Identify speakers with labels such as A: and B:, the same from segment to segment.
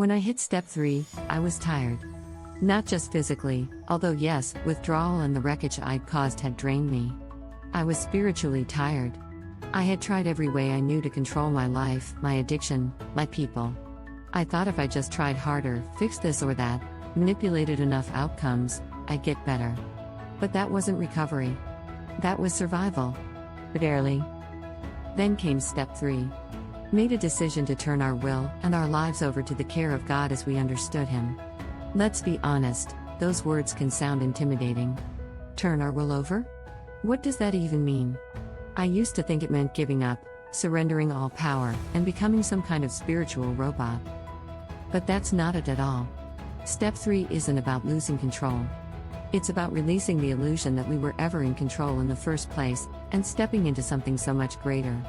A: When I hit step 3, I was tired. Not just physically, although yes, withdrawal and the wreckage I'd caused had drained me. I was spiritually tired. I had tried every way I knew to control my life, my addiction, my people. I thought if I just tried harder, fixed this or that, manipulated enough outcomes, I'd get better. But that wasn't recovery. That was survival. Barely. Then came step 3. Made a decision to turn our will and our lives over to the care of God as we understood Him. Let's be honest, those words can sound intimidating. Turn our will over? What does that even mean? I used to think it meant giving up, surrendering all power, and becoming some kind of spiritual robot. But that's not it at all. Step 3 isn't about losing control. It's about releasing the illusion that we were ever in control in the first place, and stepping into something so much greater.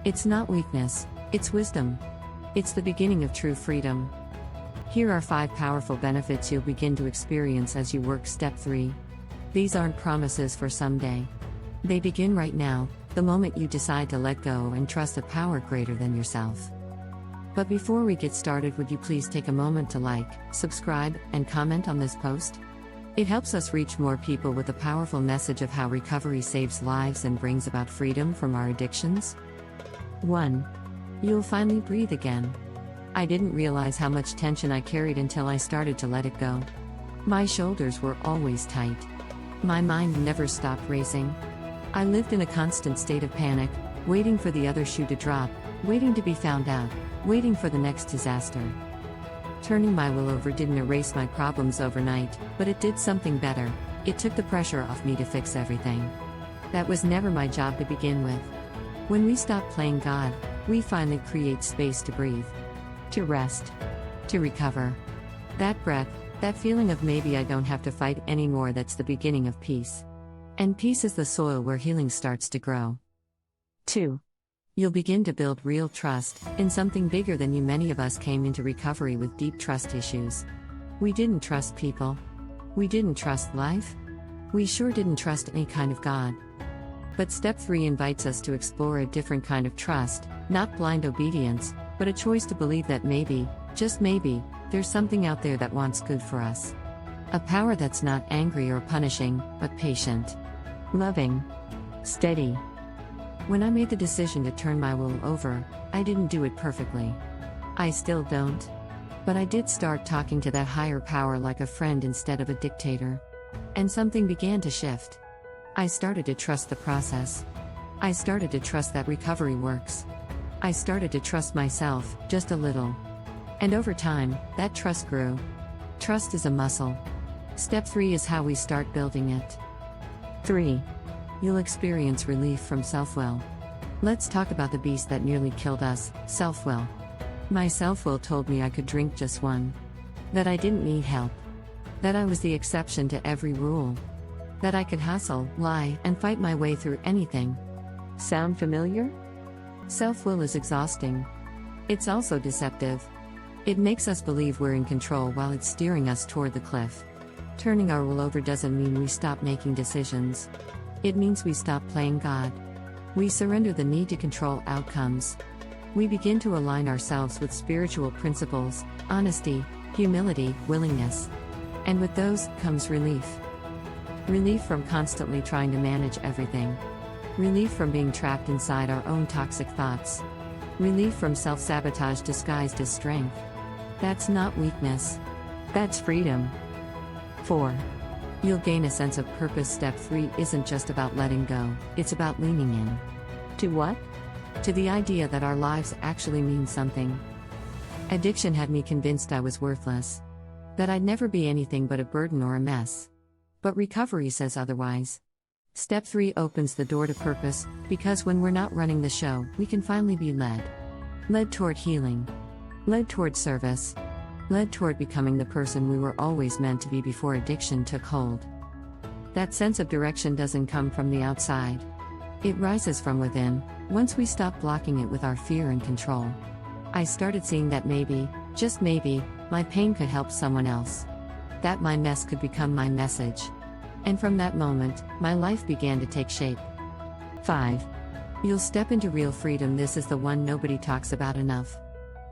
A: It's not weakness, it's wisdom. It's the beginning of true freedom. Here are 5 powerful benefits you'll begin to experience as you work step 3. These aren't promises for someday. They begin right now, the moment you decide to let go and trust a power greater than yourself. But before we get started, would you please take a moment to like, subscribe, and comment on this post? It helps us reach more people with a powerful message of how recovery saves lives and brings about freedom from our addictions. 1. You'll finally breathe again. I didn't realize how much tension I carried until I started to let it go. My shoulders were always tight. My mind never stopped racing. I lived in a constant state of panic, waiting for the other shoe to drop, waiting to be found out, waiting for the next disaster. Turning my will over didn't erase my problems overnight, but it did something better. It took the pressure off me to fix everything. That was never my job to begin with. When we stop playing God, we finally create space to breathe, to rest, to recover. That breath, that feeling of maybe I don't have to fight anymore, that's the beginning of peace. And peace is the soil where healing starts to grow. 2. You'll begin to build real trust in something bigger than you. Many of us came into recovery with deep trust issues. We didn't trust people. We didn't trust life. We sure didn't trust any kind of God. But step 3 invites us to explore a different kind of trust, not blind obedience, but a choice to believe that maybe, just maybe, there's something out there that wants good for us. A power that's not angry or punishing, but patient, loving, steady. When I made the decision to turn my will over, I didn't do it perfectly. I still don't. But I did start talking to that higher power like a friend instead of a dictator. And something began to shift. I started to trust the process. I started to trust that recovery works. I started to trust myself, just a little. And over time, that trust grew. Trust is a muscle. Step 3 is how we start building it. 3. You'll experience relief from self-will. Let's talk about the beast that nearly killed us, self-will. My self-will told me I could drink just one. That I didn't need help. That I was the exception to every rule. That I could hustle, lie, and fight my way through anything. Sound familiar? Self-will is exhausting. It's also deceptive. It makes us believe we're in control while it's steering us toward the cliff. Turning our will over doesn't mean we stop making decisions. It means we stop playing God. We surrender the need to control outcomes. We begin to align ourselves with spiritual principles, honesty, humility, willingness. And with those comes relief. Relief from constantly trying to manage everything. Relief from being trapped inside our own toxic thoughts. Relief from self-sabotage disguised as strength. That's not weakness. That's freedom. 4. You'll gain a sense of purpose. Step 3 isn't just about letting go, it's about leaning in. To what? To the idea that our lives actually mean something. Addiction had me convinced I was worthless. That I'd never be anything but a burden or a mess. But recovery says otherwise. Step 3 opens the door to purpose, because when we're not running the show, we can finally be led. Led toward healing. Led toward service. Led toward becoming the person we were always meant to be before addiction took hold. That sense of direction doesn't come from the outside. It rises from within, once we stop blocking it with our fear and control. I started seeing that maybe, just maybe, my pain could help someone else. That my mess could become my message. And from that moment, my life began to take shape. 5. You'll step into real freedom. This is the one nobody talks about enough.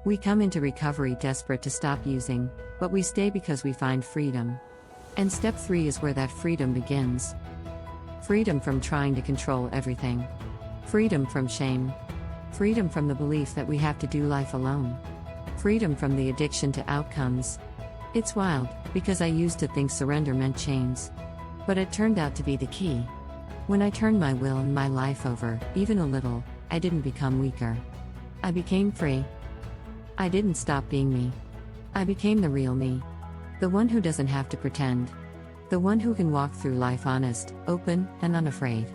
A: We come into recovery desperate to stop using, but we stay because we find freedom. And step 3 is where that freedom begins. Freedom from trying to control everything. Freedom from shame. Freedom from the belief that we have to do life alone. Freedom from the addiction to outcomes. It's wild, because I used to think surrender meant chains. But it turned out to be the key. When I turned my will and my life over, even a little, I didn't become weaker. I became free. I didn't stop being me. I became the real me. The one who doesn't have to pretend. The one who can walk through life honest, open, and unafraid.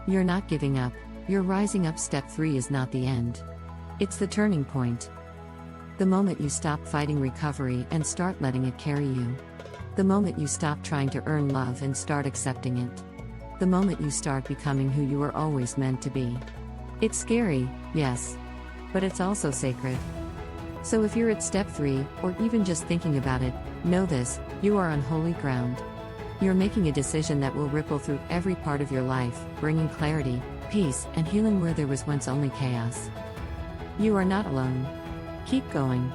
A: You're not giving up, you're rising up. Step 3 is not the end. It's the turning point. The moment you stop fighting recovery and start letting it carry you. The moment you stop trying to earn love and start accepting it. The moment you start becoming who you were always meant to be. It's scary, yes. But it's also sacred. So if you're at step 3, or even just thinking about it, know this: you are on holy ground. You're making a decision that will ripple through every part of your life, bringing clarity, peace, and healing where there was once only chaos. You are not alone. Keep going.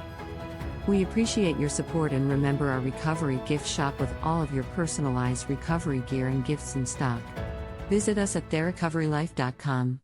A: We appreciate your support, and remember our recovery gift shop with all of your personalized recovery gear and gifts in stock. Visit us at therecoverylife.com.